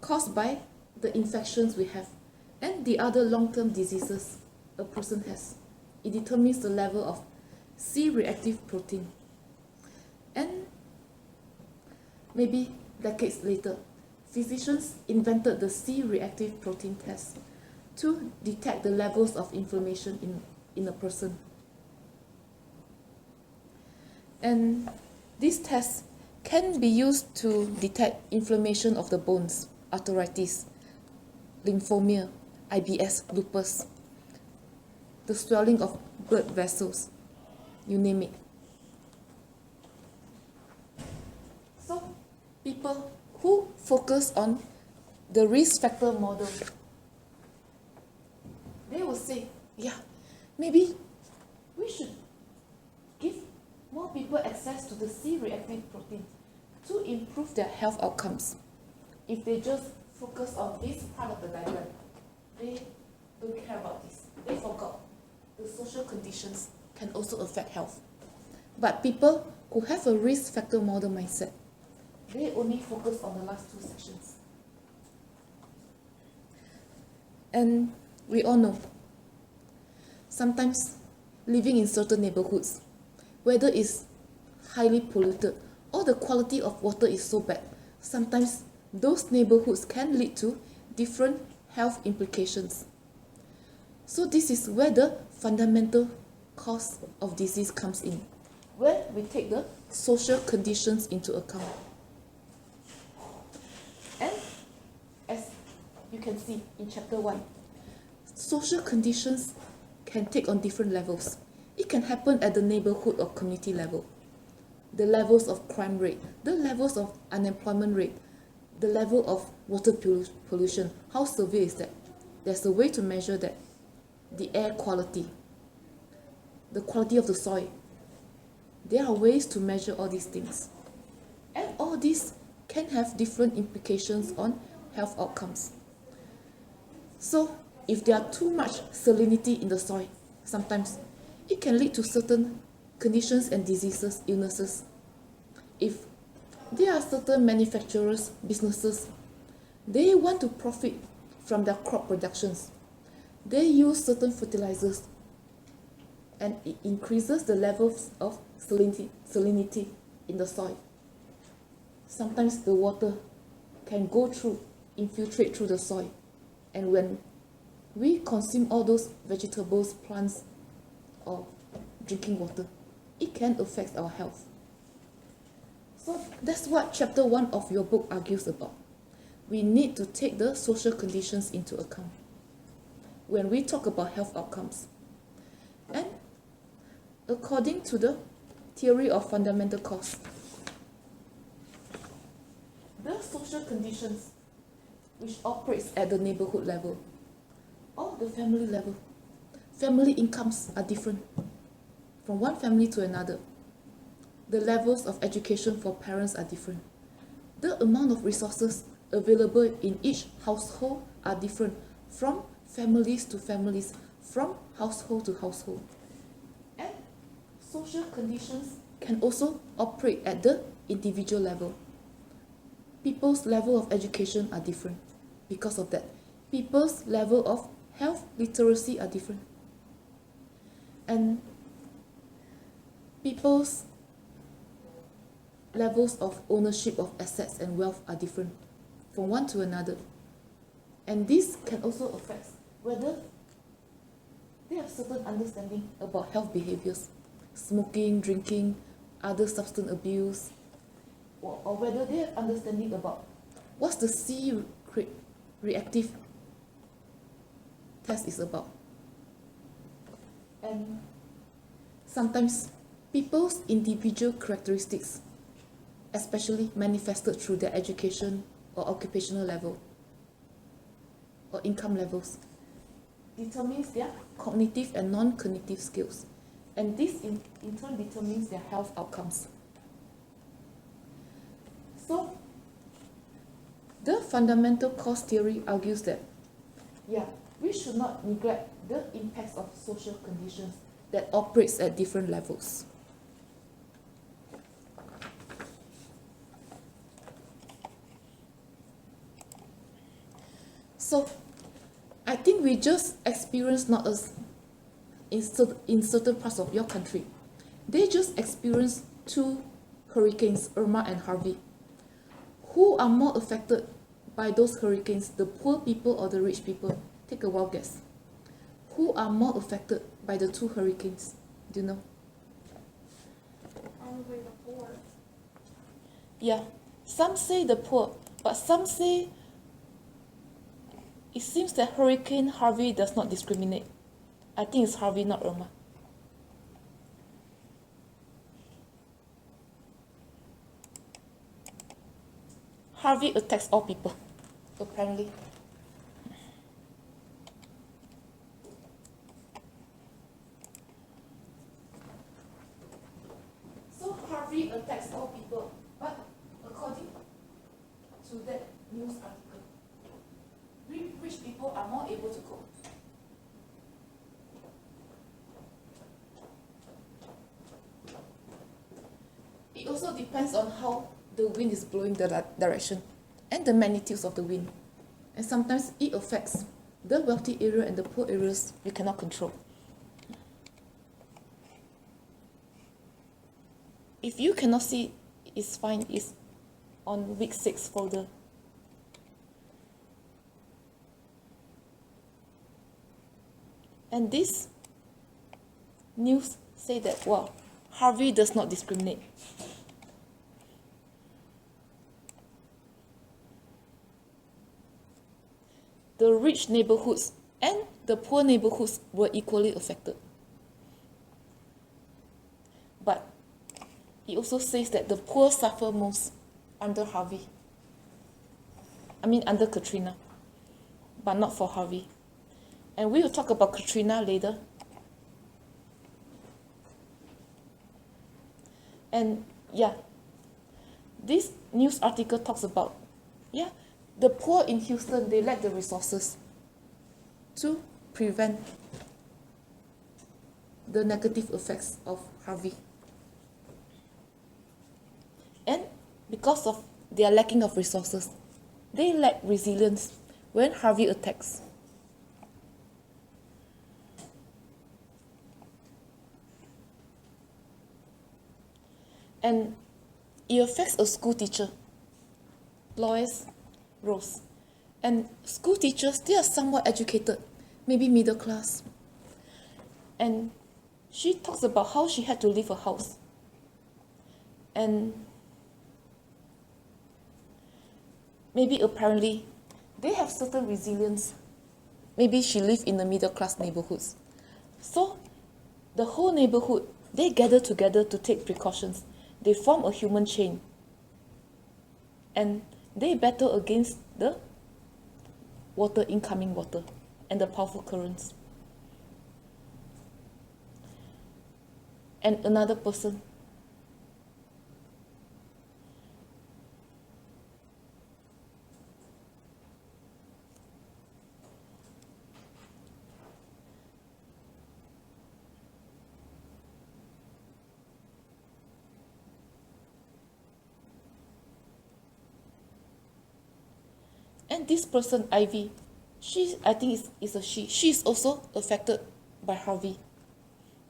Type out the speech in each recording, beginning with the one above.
caused by the infections we have and the other long-term diseases a person has. It determines the level of C-reactive protein. And maybe decades later, physicians invented the C-reactive protein test to detect the levels of inflammation in a person. And this test can be used to detect inflammation of the bones, arthritis, lymphoma, IBS, lupus, the swelling of blood vessels, you name it. So, people who focus on the risk factor model, they will say, yeah, maybe we should give more people access to the C-reactive protein to improve their health outcomes. If they just focus on this part of the diagram, they don't care about this. They forgot the social conditions can also affect health. But people who have a risk factor model mindset, they only focus on the last two sections. And we all know, sometimes living in certain neighborhoods, whether it's highly polluted or the quality of water is so bad, sometimes those neighborhoods can lead to different health implications. So this is where the fundamental cause of disease comes in, where we take the social conditions into account. And as you can see in chapter 1, social conditions can take on different levels. It can happen at the neighborhood or community level. The levels of crime rate, the levels of unemployment rate, the level of water pollution, how severe is that? There's a way to measure that. The air quality, the quality of the soil. There are ways to measure all these things. And all these can have different implications on health outcomes. So, if there are too much salinity in the soil, sometimes it can lead to certain conditions and diseases, illnesses. If there are certain manufacturers, businesses, they want to profit from their crop productions. They use certain fertilizers and it increases the levels of salinity in the soil. Sometimes the water can go through, infiltrate through the soil. And when we consume all those vegetables, plants, or drinking water, it can affect our health. So that's what chapter 1 of your book argues about. We need to take the social conditions into account when we talk about health outcomes. And according to the theory of fundamental cause, the social conditions which operates at the neighborhood level or the family level, family incomes are different from one family to another. The levels of education for parents are different. The amount of resources available in each household are different from families to families, from household to household. And social conditions can also operate at the individual level. People's level of education are different. Because of that, people's level of health literacy are different. And people's levels of ownership of assets and wealth are different from one to another. And this can also affect whether they have certain understanding about health behaviors, smoking, drinking, other substance abuse, or whether they have understanding about what's the C-reactive test is about. And sometimes people's individual characteristics, especially manifested through their education or occupational level or income levels, determines their cognitive and non-cognitive skills. And this in turn determines their health outcomes. So, the fundamental cause theory argues that, we should not neglect the impacts of social conditions that operates at different levels. So I think we just experienced not as in certain parts of your country. They just experienced two hurricanes, Irma and Harvey. Who are more affected by those hurricanes, the poor people or the rich people? Take a wild guess. Who are more affected by the two hurricanes? Do you know? Probably the poor. Yeah, some say the poor, but some say it seems that Hurricane Harvey does not discriminate. I think it's Harvey, not Irma. Harvey attacks all people, apparently. So Harvey attacks all people, but according to that news article, rich people are more able to cope. It also depends on how the wind is blowing the direction and the magnitudes of the wind. And sometimes it affects the wealthy area and the poor areas you cannot control. If you cannot see, it's fine. It's on week 6 folder. And this news say that, wow, Harvey does not discriminate. The rich neighborhoods and the poor neighborhoods were equally affected. But it also says that the poor suffer most under Harvey. Under Katrina, but not for Harvey. And we will talk about Katrina later. And yeah, this news article talks about, the poor in Houston, they lack the resources to prevent the negative effects of Harvey. And because of their lacking of resources, they lack resilience when Harvey attacks. And it affects a school teacher, Lois Rose. And school teachers, they are somewhat educated, maybe middle class. And she talks about how she had to leave her house. And maybe apparently they have certain resilience. Maybe she lived in the middle class neighborhoods. So the whole neighborhood, they gather together to take precautions. They form a human chain. And they battle against the incoming water, and the powerful currents. And another person, and this person, Ivy, I think is a she. She is also affected by Harvey.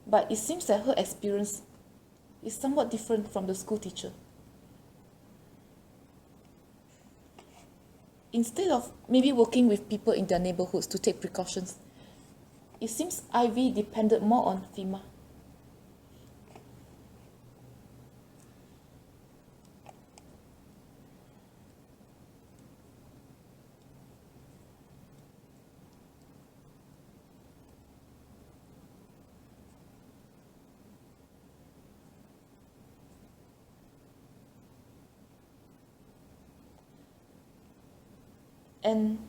But it seems that her experience is somewhat different from the school teacher. Instead of maybe working with people in their neighborhoods to take precautions, it seems Ivy depended more on FEMA. And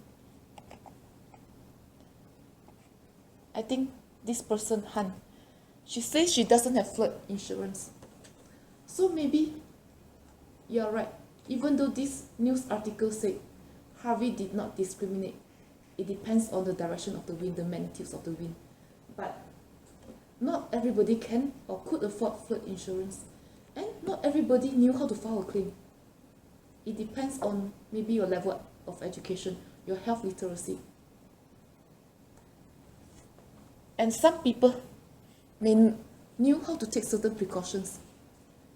I think this person, Han, she says she doesn't have flood insurance. So maybe you're right. Even though this news article said Harvey did not discriminate, it depends on the direction of the wind, the magnitudes of the wind. But not everybody can or could afford flood insurance. And not everybody knew how to file a claim. It depends on maybe your level of education. your health literacy. And some people knew how to take certain precautions.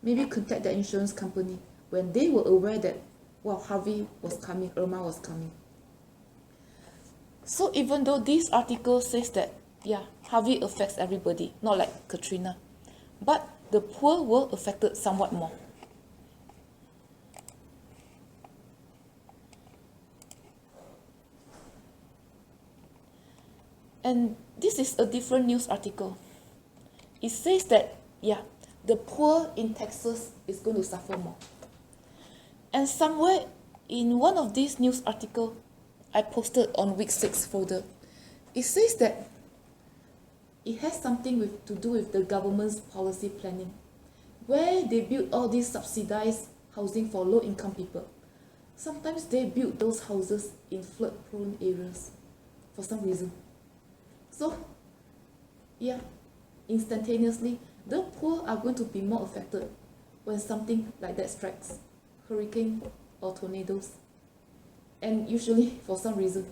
Maybe contact their insurance company when they were aware that, well, Harvey was coming, Irma was coming. So even though this article says that, yeah, Harvey affects everybody, not like Katrina, but the poor were affected somewhat more. And this is a different news article. It says that, yeah, the poor in Texas is going to suffer more. And somewhere in one of these news articles I posted on week 6 folder, it says that it has something to do with the government's policy planning, where they build all these subsidized housing for low-income people. Sometimes they build those houses in flood-prone areas for some reason. So, yeah, instantaneously, the poor are going to be more affected when something like that strikes, hurricane or tornadoes. And usually, for some reason,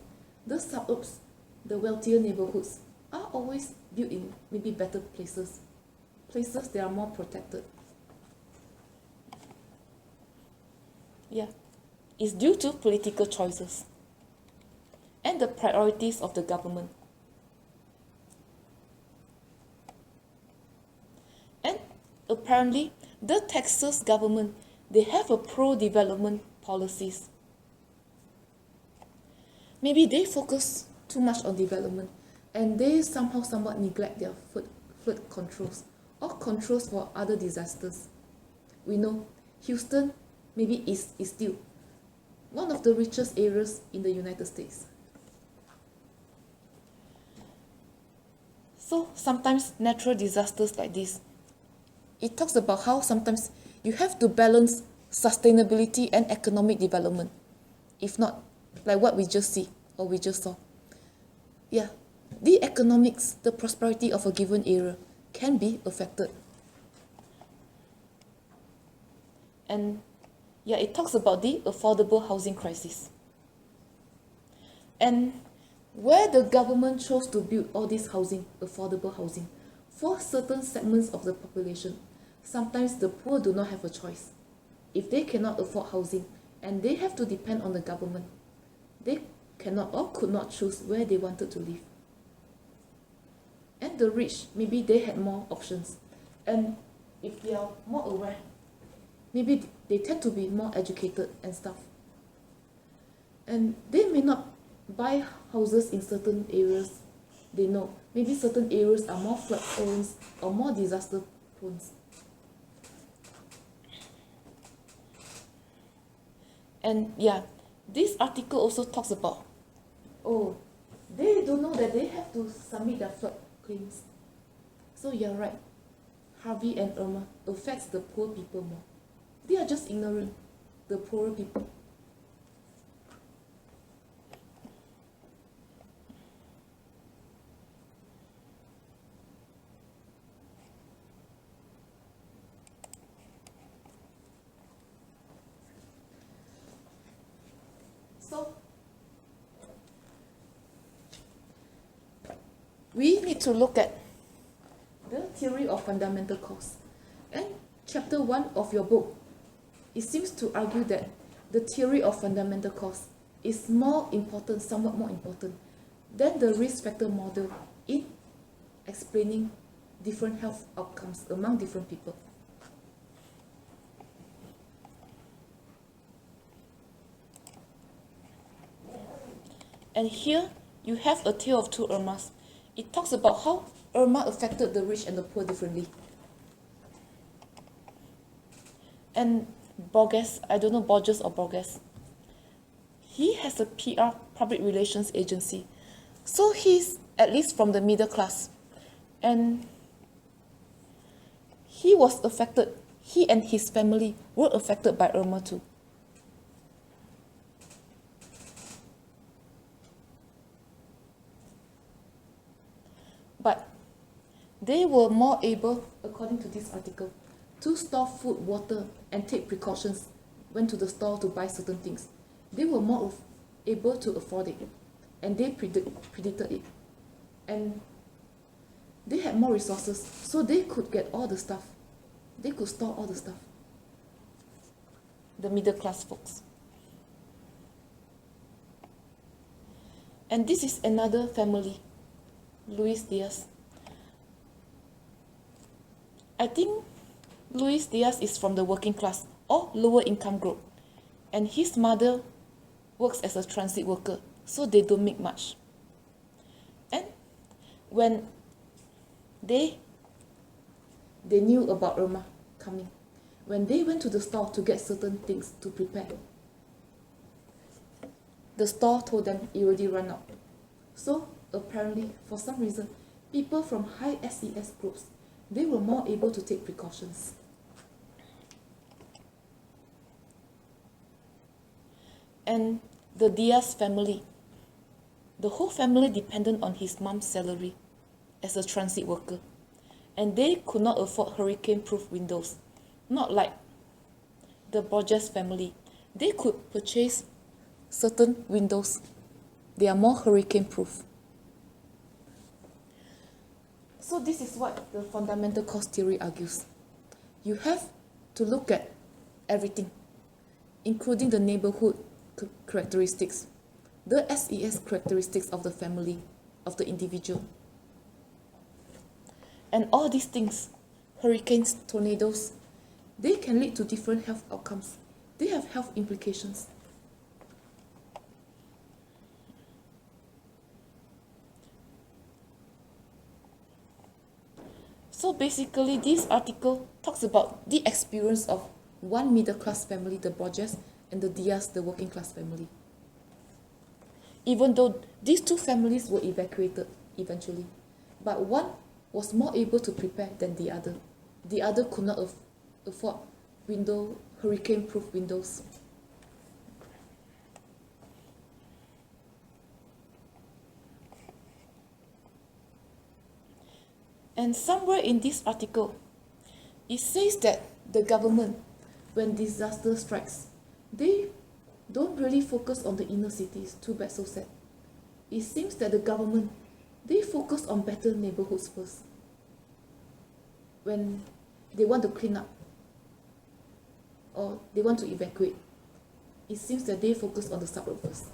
the suburbs, the wealthier neighborhoods, are always built in maybe better places that are more protected. Yeah, it's due to political choices and the priorities of the government. And apparently, the Texas government, they have a pro-development policies. Maybe they focus too much on development and they somewhat neglect their flood controls or controls for other disasters. We know Houston maybe is still one of the richest areas in the United States. So sometimes natural disasters like this, it talks about how sometimes you have to balance sustainability and economic development. If not, like what we just see or we just saw. Yeah, the economics, the prosperity of a given area can be affected. And yeah, it talks about the affordable housing crisis. And where the government chose to build all this housing, affordable housing, for certain segments of the population, sometimes the poor do not have a choice. If they cannot afford housing and they have to depend on the government, they cannot or could not choose where they wanted to live. And the rich, maybe they had more options. And if they are more aware, maybe they tend to be more educated and stuff. And they may not buy houses in certain areas they know. Maybe certain areas are more flood prone or more disaster prone. And yeah, this article also talks about, oh, they don't know that they have to submit their flood claims. So you're right, Harvey and Irma affects the poor people more. They are just ignorant, the poorer people. So, we need to look at the theory of fundamental cause. And chapter 1 of your book, it seems to argue that the theory of fundamental cause is more important, somewhat more important, than the risk factor model in explaining different health outcomes among different people. And here you have a tale of two Irmas. It talks about how Irma affected the rich and the poor differently. And Borges, I don't know Borges or Borges, he has a PR, public relations agency. So he's at least from the middle class. And he was affected, he and his family were affected by Irma too. But they were more able, according to this article, to store food, water, and take precautions, went to the store to buy certain things. They were more able to afford it, and they predicted it, and they had more resources, so they could get all the stuff. They could store all the stuff. The middle class folks. And this is another family, Luis Diaz. I think Luis Diaz is from the working class or lower income group, and his mother works as a transit worker, so they don't make much. And when they knew about Irma coming, when they went to the store to get certain things to prepare, the store told them it already run out. So apparently, for some reason, people from high SES groups, they were more able to take precautions. And the Diaz family, the whole family depended on his mom's salary as a transit worker, and they could not afford hurricane-proof windows, not like the Borges family. They could purchase certain windows. They are more hurricane-proof. So this is what the fundamental cost theory argues. You have to look at everything, including the neighborhood characteristics, the SES characteristics of the family, of the individual. And all these things, hurricanes, tornadoes, they can lead to different health outcomes. They have health implications. So basically, this article talks about the experience of one middle class family, the Borges, and the Diaz, the working class family. Even though these two families were evacuated eventually, but one was more able to prepare than the other. The other could not afford hurricane-proof windows. And somewhere in this article, it says that the government, when disaster strikes, they don't really focus on the inner cities. Too bad, so sad. It seems that the government, they focus on better neighborhoods first. When they want to clean up or they want to evacuate, it seems that they focus on the suburbs first.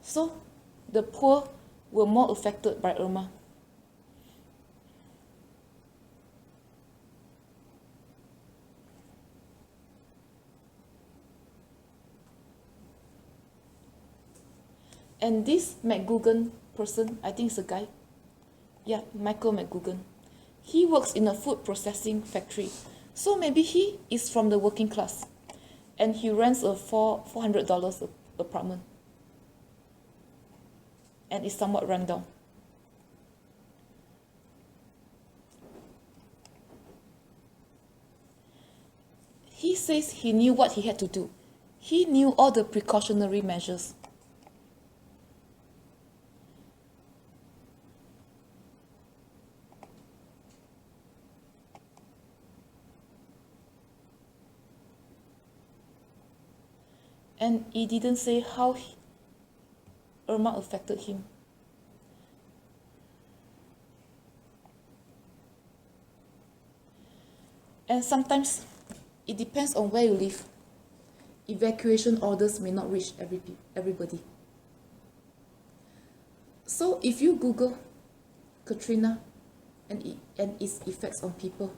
So the poor were more affected by Irma. And this McGugan person, I think it's a guy. Yeah, Michael McGugan. He works in a food processing factory. So maybe he is from the working class. And he rents a $400 apartment. And is somewhat run down. He says he knew what he had to do. He knew all the precautionary measures. And he didn't say how Irma affected him. And sometimes it depends on where you live. Evacuation orders may not reach everybody. So if you Google Katrina and its effects on people,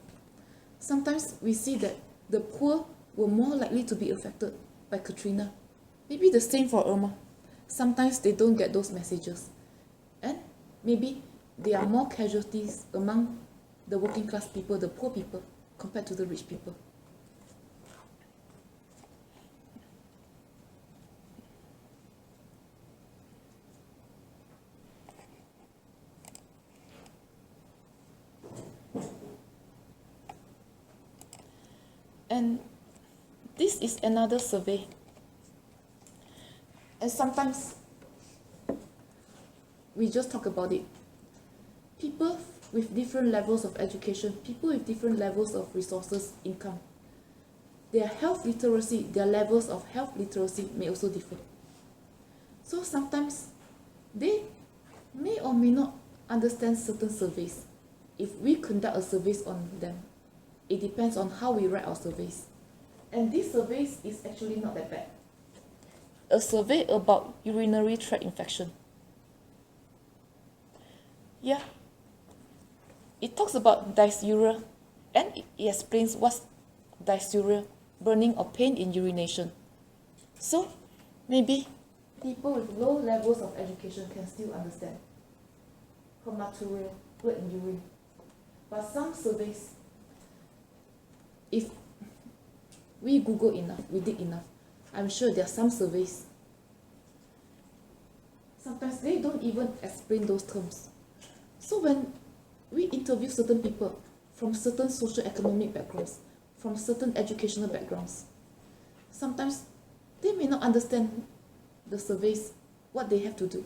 sometimes we see that the poor were more likely to be affected by Katrina. Maybe the same for Irma. Sometimes they don't get those messages. And maybe there are more casualties among the working class people, the poor people, compared to the rich people. And this is another survey. And sometimes we just talk about it. People with different levels of education, people with different levels of resources, income, their health literacy, their levels of health literacy may also differ. So sometimes they may or may not understand certain surveys. If we conduct a survey on them, it depends on how we write our surveys. And these surveys is actually not that bad. A survey about urinary tract infection. Yeah. It talks about dysuria and it explains what's dysuria, burning or pain in urination. So maybe people with low levels of education can still understand hematuria, blood in urine. But some surveys, if we Google enough, we dig enough, I'm sure there are some surveys. Sometimes they don't even explain those terms. So when we interview certain people from certain socio-economic backgrounds, from certain educational backgrounds, sometimes they may not understand the surveys, what they have to do.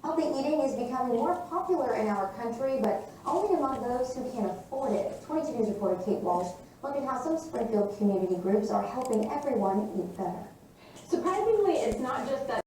Healthy eating is becoming more popular in our country, but only among those who can afford it. 22 News reporter Kate Walsh looked at how some Springfield community groups are helping everyone eat better. Surprisingly, it's not just that